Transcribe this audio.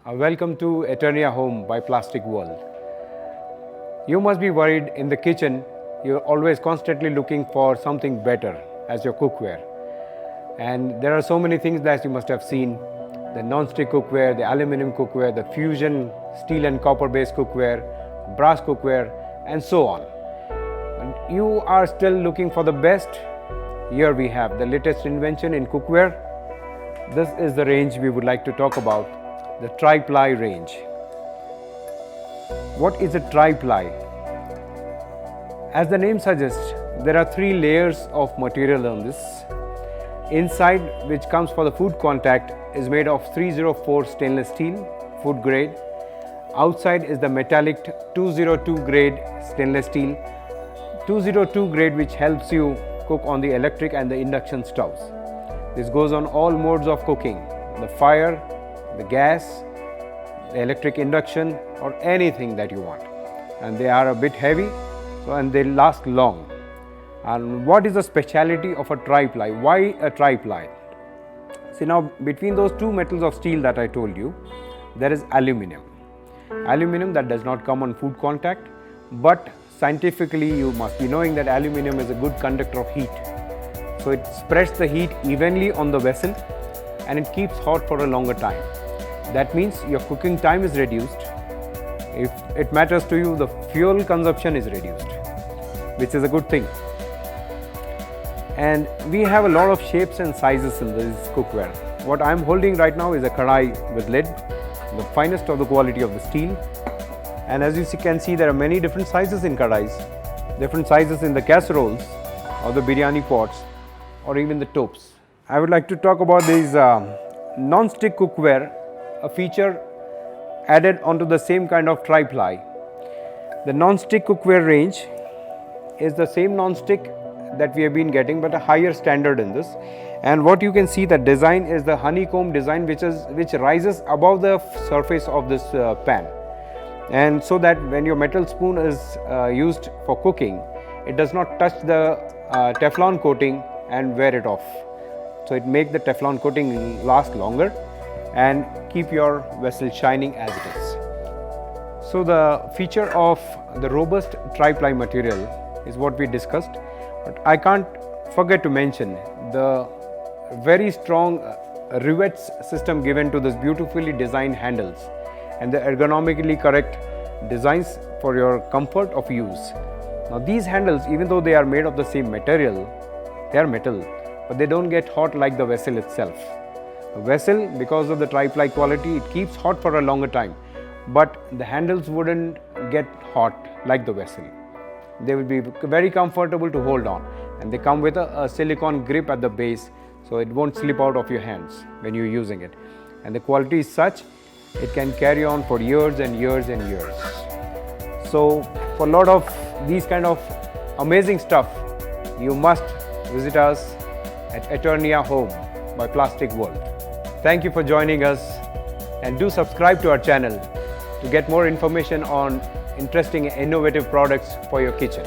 Welcome to Eternia Home by Plastic World. You must be worried in the kitchen. You're always constantly looking for something better as your cookware. And there are so many things that you must have seen. The non-stick cookware, the aluminum cookware, the fusion steel and copper based cookware, brass cookware, and so on. And you are still looking for the best. Here we have the latest invention in cookware. This is the range we would like to talk about, the Three Ply range. What is a Three Ply? As the name suggests, there are 3 layers of material on this. Inside, which comes for the food contact, is made of 304 stainless steel, food grade. Outside is the metallic 202 grade stainless steel, 202 grade, which helps you cook on the electric and the induction stoves. This goes on all modes of cooking, the fire, the gas, the electric induction, or anything that you want. And they are a bit heavy, and they last long. And what is the speciality of a Three Ply? Why a Three Ply? See, now between those 2 metals of steel that I told you, there is aluminum. Aluminum that does not come on food contact, but scientifically you must be knowing that aluminum is a good conductor of heat. So it spreads the heat evenly on the vessel and it keeps hot for a longer time. That means your cooking time is reduced. If it matters to you, the fuel consumption is reduced, which is a good thing. And we have a lot of shapes and sizes in this cookware. What I am holding right now is a kadai with lid, the finest of the quality of the steel. And as you can see, there are many different sizes in kadais, different sizes in the casseroles or the biryani pots or even the tops. I would like to talk about these non-stick cookware, a feature added onto the same kind of Three Ply. The non-stick cookware range is the same non-stick that we have been getting, but a higher standard in this. And what you can see, the design is the honeycomb design, which rises above the surface of this pan. And so that when your metal spoon is used for cooking, it does not touch the Teflon coating and wear it off. So it makes the Teflon coating last longer and keep your vessel shining as it is. So the feature of the robust Three Ply material is what we discussed. But I can't forget to mention the very strong rivets system given to this beautifully designed handles and the ergonomically correct designs for your comfort of use. Now these handles, even though they are made of the same material, they are metal, but they don't get hot like the vessel itself. The vessel, because of the Three Ply quality, it keeps hot for a longer time, but the handles wouldn't get hot like the vessel. They will be very comfortable to hold on, and they come with a silicone grip at the base, so it won't slip out of your hands when you're using it. And the quality is such, it can carry on for years and years and years. So for a lot of these kind of amazing stuff, you must visit us at Eternia Home by Plastic World. Thank you for joining us, and do subscribe to our channel to get more information on interesting and innovative products for your kitchen.